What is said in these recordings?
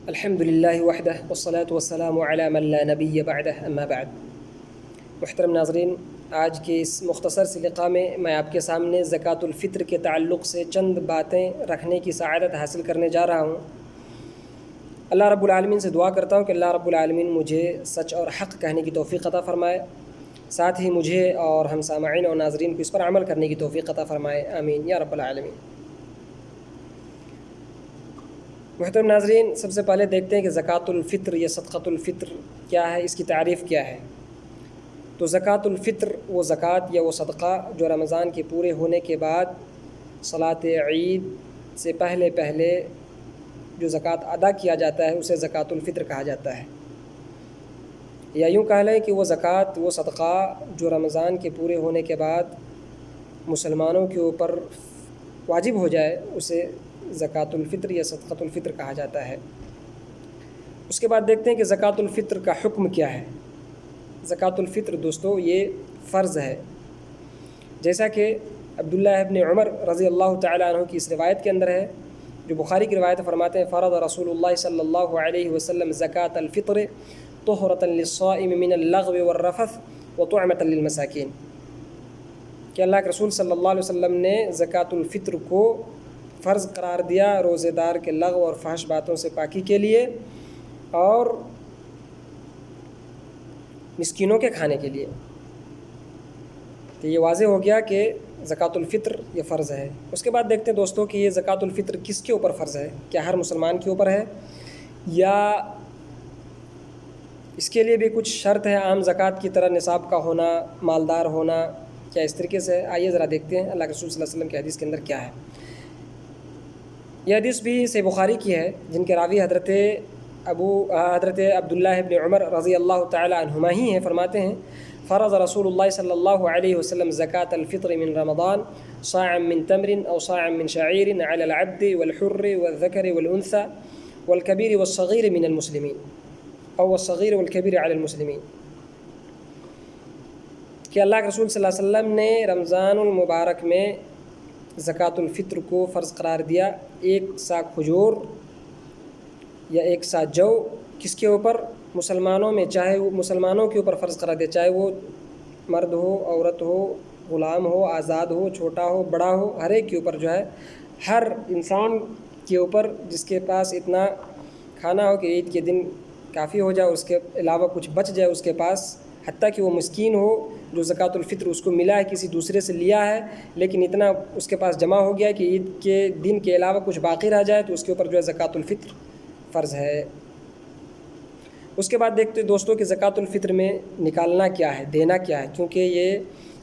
الحمد للہ وحدہ والصلاة والسلام علی من لا نبی بعدہ اما بعد۔ محترم ناظرین، آج کے اس مختصر سی لقاء میں آپ کے سامنے زکوٰۃ الفطر کے تعلق سے چند باتیں رکھنے کی سعادت حاصل کرنے جا رہا ہوں۔ اللہ رب العالمین سے دعا کرتا ہوں کہ اللہ رب العالمین مجھے سچ اور حق کہنے کی توفیق عطا فرمائے، ساتھ ہی مجھے اور ہم سامعین اور ناظرین کو اس پر عمل کرنے کی توفیق عطا فرمائے، آمین یا رب العالمین۔ محترم ناظرین، سب سے پہلے دیکھتے ہیں کہ زکوٰۃ الفطر یا صدقۃ الفطر کیا ہے، اس کی تعریف کیا ہے۔ تو زکوٰۃ الفطر وہ زکوٰۃ یا وہ صدقہ جو رمضان کے پورے ہونے کے بعد صلاۃ عید سے پہلے جو زکوٰۃ ادا کیا جاتا ہے اسے زکوٰۃ الفطر کہا جاتا ہے، یا یوں کہہ لیں کہ وہ زکوٰۃ وہ صدقہ جو رمضان کے پورے ہونے کے بعد مسلمانوں کے اوپر واجب ہو جائے اسے زکوٰۃ الفطر یا صدقۃ الفطر کہا جاتا ہے۔ اس کے بعد دیکھتے ہیں کہ زکوٰۃ الفطر کا حکم کیا ہے۔ زکوٰۃ الفطر دوستو یہ فرض ہے، جیسا کہ عبداللہ ابن عمر رضی اللہ تعالیٰ عنہ کی اس روایت کے اندر ہے، جو بخاری کی روایت فرماتے ہیں فرض رسول اللہ صلی اللہ علیہ وسلم زکوٰۃ الفطر طہرۃ للصائم من اللغو والرفث وطعمۃ للمساکین، کہ اللہ کے رسول صلی اللہ علیہ وسلم نے زکوٰۃ الفطر کو فرض قرار دیا روزے دار کے لغو اور فحش باتوں سے پاکی کے لیے اور مسکینوں کے کھانے کے لیے۔ تو یہ واضح ہو گیا کہ زکوٰۃ الفطر یہ فرض ہے۔ اس کے بعد دیکھتے ہیں دوستوں کہ یہ زکوٰۃ الفطر کس کے اوپر فرض ہے، کیا ہر مسلمان کے اوپر ہے یا اس کے لیے بھی کچھ شرط ہے عام زکوٰۃ کی طرح نصاب کا ہونا، مالدار ہونا، کیا اس طریقے سے؟ آئیے ذرا دیکھتے ہیں اللہ کے رسول صلی اللہ علیہ وسلم کی حدیث کے اندر کیا ہے۔ یہ حدیث بھی صحیح بخاری کی ہے، جن کے راوی حضرت عبداللہ ابن عمر رضی اللہ تعالی عنہما ہی ہیں۔ فرماتے ہیں فرض رسول اللہ صلی اللہ علیہ وسلم زکوٰۃ الفطر من رمضان صاعا من تمر او صاعا من شعیر علی العبد والحر والذکر والانثى والکبیر والصغیر من المسلمین او والصغیر والکبیر علی المسلمین، کہ اللہ کے رسول صلی اللہ علیہ وسلم نے رمضان المبارک میں زکوٰۃ الفطر کو فرض قرار دیا، ایک سا کھجور یا ایک سا جو، کس کے اوپر؟ مسلمانوں میں، چاہے وہ مسلمانوں کے اوپر فرض قرار دیا، چاہے وہ مرد ہو، عورت ہو، غلام ہو، آزاد ہو، چھوٹا ہو، بڑا ہو، ہر ایک کے اوپر جو ہے، ہر انسان کے اوپر جس کے پاس اتنا کھانا ہو کہ عید کے دن کافی ہو جائے، اس کے علاوہ کچھ بچ جائے اس کے پاس، حتیٰ کہ وہ مسکین ہو جو زکوٰۃ الفطر اس کو ملا ہے، کسی دوسرے سے لیا ہے لیکن اتنا اس کے پاس جمع ہو گیا ہے کہ عید کے دن کے علاوہ کچھ باقی رہ جائے تو اس کے اوپر جو ہے زکوٰۃ الفطر فرض ہے۔ اس کے بعد دیکھتے دوستوں کہ زکوٰۃ الفطر میں نکالنا کیا ہے، دینا کیا ہے، کیونکہ یہ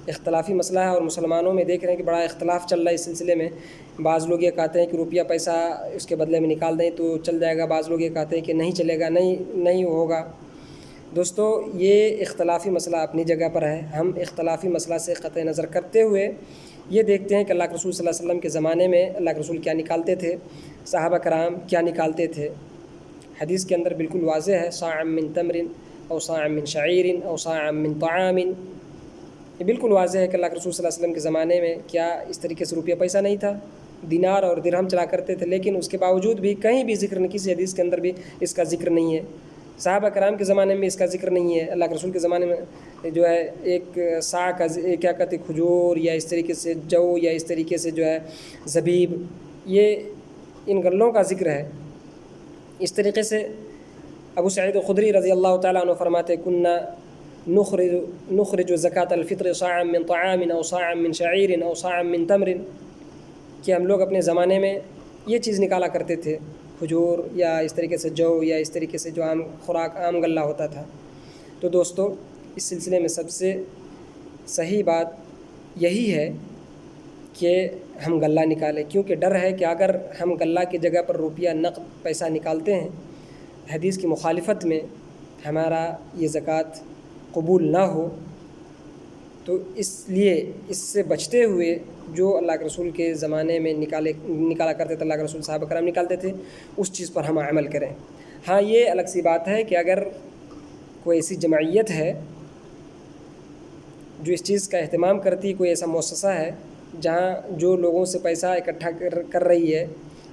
اختلافی مسئلہ ہے اور مسلمانوں میں دیکھ رہے ہیں کہ بڑا اختلاف چل رہا ہے اس سلسلے میں۔ بعض لوگ یہ کہتے ہیں کہ روپیہ پیسہ اس کے بدلے میں نکال دیں تو چل جائے گا، بعض لوگ یہ کہتے ہیں کہ نہیں چلے گا، نہیں ہوگا۔ دوستو یہ اختلافی مسئلہ اپنی جگہ پر ہے، ہم اختلافی مسئلہ سے قطع نظر کرتے ہوئے یہ دیکھتے ہیں کہ اللہ کے رسول صلی اللہ علیہ وسلم کے زمانے میں اللہ کے رسول کیا نکالتے تھے، صحابہ کرام کیا نکالتے تھے۔ حدیث کے اندر بالکل واضح ہے صاع من تمر او صاع من شعیر او صاع من طعام، یہ بالکل واضح ہے کہ اللہ کے رسول صلی اللہ علیہ وسلم کے زمانے میں کیا اس طریقے سے روپیہ پیسہ نہیں تھا، دینار اور درہم چلا کرتے تھے، لیکن اس کے باوجود بھی کہیں بھی ذکر نہیں، کسی حدیث کے اندر بھی اس کا ذکر نہیں ہے، صحابہ کرام کے زمانے میں اس کا ذکر نہیں ہے، اللہ کے رسول کے زمانے میں جو ہے ایک سا کا کیا کہتے کھجور یا اس طریقے سے جو یا اس طریقے سے جو ہے زبیب، یہ ان غلوں کا ذکر ہے۔ اس طریقے سے ابو سعید خدری رضی اللہ تعالیٰ عنہ فرماتے کننا نخرج زکوٰۃ الفطر صاعا من طعام او صاعا من شعیر او صاعا من تمر، کہ ہم لوگ اپنے زمانے میں یہ چیز نکالا کرتے تھے، کھجور یا اس طریقے سے جو یا اس طریقے سے جو عام خوراک عام غلہ ہوتا تھا۔ تو دوستو اس سلسلے میں سب سے صحیح بات یہی ہے کہ ہم غلہ نکالیں، کیونکہ ڈر ہے کہ اگر ہم غلہ کی جگہ پر روپیہ نقد پیسہ نکالتے ہیں حدیث کی مخالفت میں، ہمارا یہ زکوٰۃ قبول نہ ہو، تو اس لیے اس سے بچتے ہوئے جو اللہ کے رسول کے زمانے میں نکالا کرتے تھے، اللہ کے رسول صحابہ کرام نکالتے تھے، اس چیز پر ہم عمل کریں۔ ہاں یہ الگ سی بات ہے کہ اگر کوئی ایسی جمعیت ہے جو اس چیز کا اہتمام کرتی، کوئی ایسا مؤسسہ ہے جہاں جو لوگوں سے پیسہ اکٹھا کر رہی ہے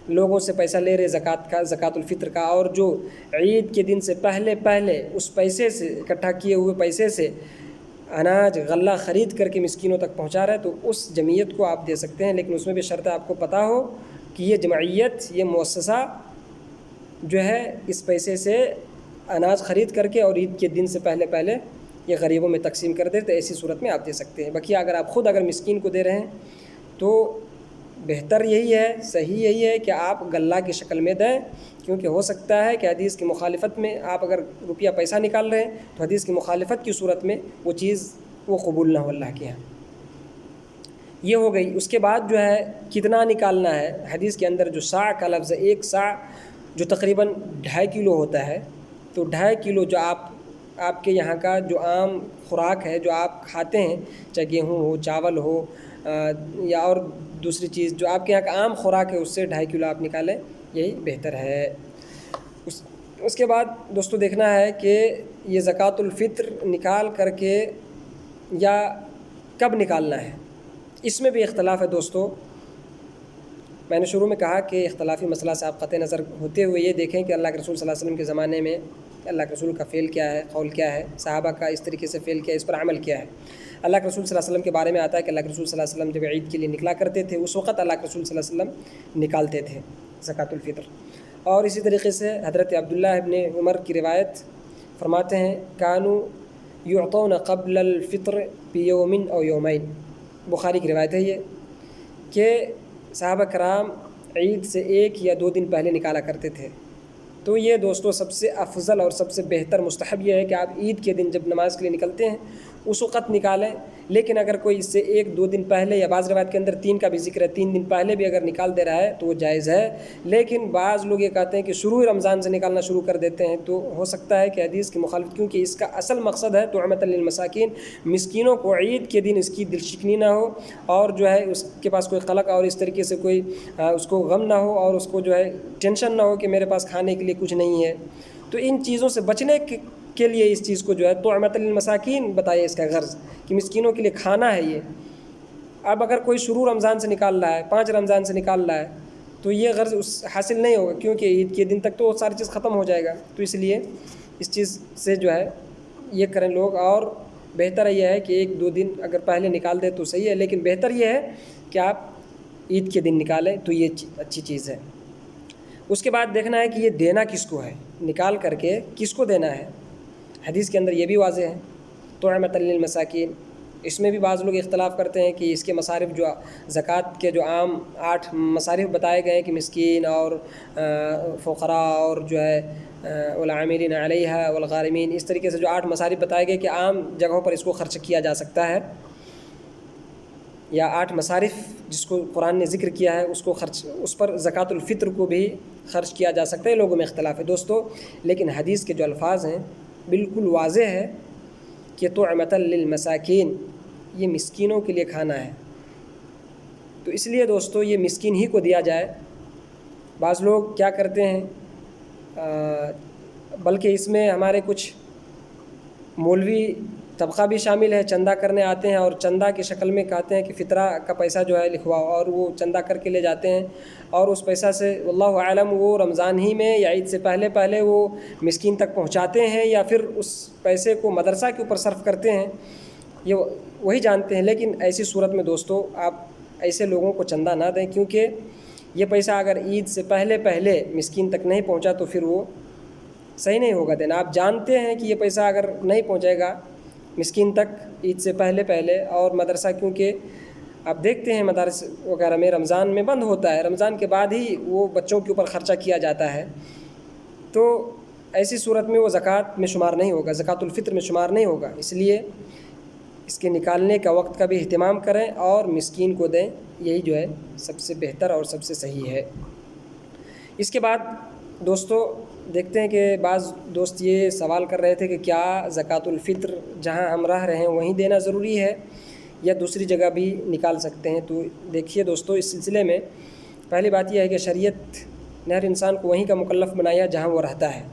لوگوں سے پیسہ لے رہے زکوٰۃ کا، زکوٰۃ الفطر کا، اور جو عید کے دن سے پہلے اس پیسے سے، اکٹھا کیے ہوئے پیسے سے اناج غلہ خرید کر کے مسکینوں تک پہنچا رہا ہے، تو اس جمعیت کو آپ دے سکتے ہیں، لیکن اس میں بھی شرط آپ کو پتہ ہو کہ یہ جمعیت، یہ مؤسسہ جو ہے اس پیسے سے اناج خرید کر کے اور عید کے دن سے پہلے یہ غریبوں میں تقسیم کر دے، تو ایسی صورت میں آپ دے سکتے ہیں۔ بقیہ اگر آپ خود مسکین کو دے رہے ہیں تو بہتر یہی ہے، صحیح یہی ہے کہ آپ غلہ کی شکل میں دیں، کیونکہ ہو سکتا ہے کہ حدیث کی مخالفت میں آپ اگر روپیہ پیسہ نکال رہے ہیں تو حدیث کی مخالفت کی صورت میں وہ چیز وہ قبول نہ ہو اللہ کے یہاں۔ یہ ہو گئی۔ اس کے بعد جو ہے کتنا نکالنا ہے، حدیث کے اندر جو سا کا لفظ ہے، ایک سا جو تقریباً 2.5 کلو ہوتا ہے، تو 2.5 کلو جو آپ کے یہاں کا جو عام خوراک ہے، جو آپ کھاتے ہیں، چاہے گیہوں ہو، چاول ہو، یا اور دوسری چیز جو آپ کے یہاں کا عام خوراک ہے، اس سے 2.5 کلو آپ نکالیں، یہی بہتر ہے۔ اس کے بعد دوستو دیکھنا ہے کہ یہ زکوٰۃ الفطر نکال کر کے یا کب نکالنا ہے، اس میں بھی اختلاف ہے دوستو۔ میں نے شروع میں کہا کہ اختلافی مسئلہ سے آپ قطع نظر ہوتے ہوئے یہ دیکھیں کہ اللہ کے رسول صلی اللہ علیہ وسلم کے زمانے میں اللہ کے رسول کا فعل کیا ہے، قول کیا ہے، صحابہ کا اس طریقے سے فعل کیا ہے، اس پر عمل کیا ہے۔ اللہ کے رسول صلی اللہ علیہ وسلم کے بارے میں آتا ہے کہ اللہ کے رسول صلی اللہ علیہ وسلم جب عید کے لیے نکلا کرتے تھے، اس وقت اللہ کے رسول صلی اللہ علیہ وسلم نکالتے تھے زکوٰۃ الفطر۔ اور اسی طریقے سے حضرت عبداللہ ابن عمر کی روایت فرماتے ہیں کانوا یعطون قبل الفطر بیوم او یومین، بخاری کی روایت ہے یہ، کہ صحابہ کرام عید سے 1 یا 2 دن پہلے نکالا کرتے تھے۔ تو یہ دوستو سب سے افضل اور سب سے بہتر مستحب یہ ہے کہ آپ عید کے دن جب نماز کے لیے نکلتے ہیں اس وقت نکالیں، لیکن اگر کوئی اس سے 1-2 دن پہلے، یا بعض روایت کے اندر 3 کا بھی ذکر ہے، 3 دن پہلے بھی اگر نکال دے رہا ہے تو وہ جائز ہے۔ لیکن بعض لوگ یہ کہتے ہیں کہ شروع رمضان سے نکالنا شروع کر دیتے ہیں، تو ہو سکتا ہے کہ حدیث کی مخالفت، کیونکہ اس کا اصل مقصد ہے طعمۃ للمساکین، مسکینوں کو عید کے دن اس کی دل شکنی نہ ہو، اور جو ہے اس کے پاس کوئی قلق اور اس طریقے سے کوئی اس کو غم نہ ہو، اور اس کو جو ہے ٹینشن نہ ہو کہ میرے پاس کھانے کے لیے کچھ نہیں ہے۔ تو ان چیزوں سے بچنے کے لیے اس چیز کو جو ہے طعمۃ للمساکین بتایا، اس کا غرض کہ مسکینوں کے لیے کھانا ہے یہ۔ اب اگر کوئی شروع رمضان سے نکال رہا ہے، 5 رمضان سے نکال رہا ہے، تو یہ غرض حاصل نہیں ہوگا، کیونکہ عید کے دن تک تو وہ ساری چیز ختم ہو جائے گا۔ تو اس لیے اس چیز سے جو ہے یہ کریں لوگ، اور بہتر یہ ہے کہ 1-2 دن اگر پہلے نکال دیں تو صحیح ہے، لیکن بہتر یہ ہے کہ آپ عید کے دن نکالیں، تو یہ اچھی چیز ہے۔ اس کے بعد دیکھنا ہے کہ یہ دینا کس کو ہے، نکال کر کے کس کو دینا ہے۔ حدیث کے اندر یہ بھی واضح ہے طعمۃ للمساکین۔ اس میں بھی بعض لوگ اختلاف کرتے ہیں کہ اس کے مصارف جو زکوٰۃ کے جو عام 8 مصارف بتائے گئے ہیں کہ مسکین اور فقراء اور جو ہے والعاملین علیہا والغارمین، اس طریقے سے جو 8 مصارف بتائے گئے کہ عام جگہوں پر اس کو خرچ کیا جا سکتا ہے، یا 8 مصارف جس کو قرآن نے ذکر کیا ہے اس پر زکوٰۃ الفطر کو بھی خرچ کیا جا سکتا ہے۔ لوگوں میں اختلاف ہے دوستو، لیکن حدیث کے جو الفاظ ہیں بالکل واضح ہے کہ طعمۃ للمساکین، یہ مسکینوں کے لیے کھانا ہے۔ تو اس لیے دوستو یہ مسکین ہی کو دیا جائے۔ بعض لوگ کیا کرتے ہیں، بلکہ اس میں ہمارے کچھ مولوی طبقہ بھی شامل ہے، چندہ کرنے آتے ہیں اور چندہ کی شکل میں کہتے ہیں کہ فطرہ کا پیسہ جو ہے لکھواؤ، اور وہ چندہ کر کے لے جاتے ہیں، اور اس پیسہ سے واللہ اعلم وہ رمضان ہی میں یا عید سے پہلے وہ مسکین تک پہنچاتے ہیں، یا پھر اس پیسے کو مدرسہ کے اوپر صرف کرتے ہیں، یہ وہی جانتے ہیں۔ لیکن ایسی صورت میں دوستو آپ ایسے لوگوں کو چندہ نہ دیں، کیونکہ یہ پیسہ اگر عید سے پہلے مسکین تک نہیں پہنچا تو پھر وہ صحیح نہیں ہوگا دینا۔ آپ جانتے ہیں کہ یہ پیسہ اگر نہیں پہنچے گا مسکین تک عید سے پہلے، اور مدرسہ کیونکہ آپ دیکھتے ہیں مدارس وغیرہ میں رمضان میں بند ہوتا ہے، رمضان کے بعد ہی وہ بچوں کے اوپر خرچہ کیا جاتا ہے، تو ایسی صورت میں وہ زکوٰۃ میں شمار نہیں ہوگا، زکوٰۃ الفطر میں شمار نہیں ہوگا۔ اس لیے اس کے نکالنے کا وقت کا بھی اہتمام کریں اور مسکین کو دیں، یہی جو ہے سب سے بہتر اور سب سے صحیح ہے۔ اس کے بعد دوستو دیکھتے ہیں کہ بعض دوست یہ سوال کر رہے تھے کہ کیا زکوٰۃ الفطر جہاں ہم رہ رہے ہیں وہیں دینا ضروری ہے یا دوسری جگہ بھی نکال سکتے ہیں؟ تو دیکھیے دوستو، اس سلسلے میں پہلی بات یہ ہے کہ شریعت نے ہر انسان کو وہیں کا مکلف بنایا جہاں وہ رہتا ہے،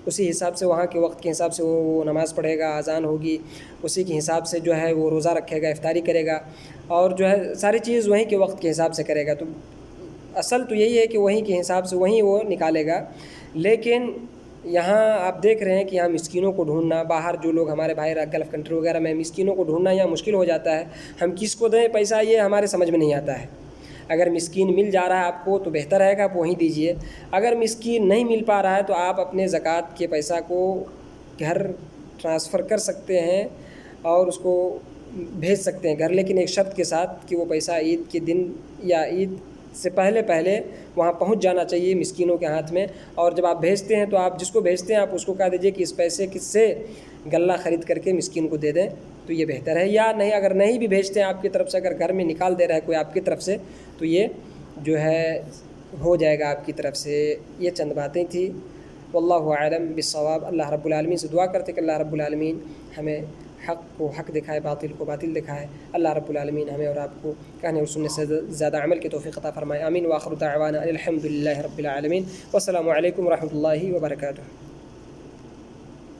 اسی حساب سے وہاں کے وقت کے حساب سے وہ نماز پڑھے گا، اذان ہوگی، اسی کے حساب سے جو ہے وہ روزہ رکھے گا، افطاری کرے گا، اور جو ہے ساری چیز وہیں کے وقت کے حساب سے کرے گا۔ تو اصل تو یہی ہے کہ وہیں کے حساب سے وہیں وہ نکالے گا، لیکن یہاں آپ دیکھ رہے ہیں کہ یہاں مسکینوں کو ڈھونڈنا، باہر جو لوگ ہمارے بھائی گلف کنٹری وغیرہ میں مسکینوں کو ڈھونڈنا یہاں مشکل ہو جاتا ہے۔ ہم کس کو دیں پیسہ یہ ہمارے سمجھ میں نہیں آتا ہے۔ اگر مسکین مل جا رہا ہے آپ کو تو بہتر رہے گا، آپ وہیں دیجیے۔ اگر مسکین نہیں مل پا رہا ہے تو آپ اپنے زکوٰۃ کے پیسہ کو گھر ٹرانسفر کر سکتے ہیں اور اس کو بھیج سکتے ہیں گھر، لیکن ایک شرط کے ساتھ کہ وہ پیسہ عید کے دن یا عید سے پہلے وہاں پہنچ جانا چاہیے مسکینوں کے ہاتھ میں۔ اور جب آپ بھیجتے ہیں تو آپ جس کو بھیجتے ہیں آپ اس کو کہہ دیجیے کہ اس پیسے کس سے غلہ خرید کر کے مسکین کو دے دیں، تو یہ بہتر ہے۔ یا نہیں، اگر نہیں بھی بھیجتے ہیں آپ کی طرف سے، اگر گھر میں نکال دے رہا ہے کوئی آپ کی طرف سے، تو یہ جو ہے ہو جائے گا آپ کی طرف سے۔ یہ چند باتیں تھیں، واللہ اعلم بالصواب۔ اللہ رب العالمین سے دعا کرتے کہ اللہ رب العالمین ہمیں حق کو حق دکھائے، باطل کو باطل دکھائے۔ اللہ رب العالمین ہمیں اور آپ کو کہنے اور سننے سے زیادہ عمل کی توفیق عطا فرمائے، آمین۔ وآخر دعوانا الحمد للہ رب العالمین، والسلام علیکم ورحمۃ اللہ وبرکاتہ۔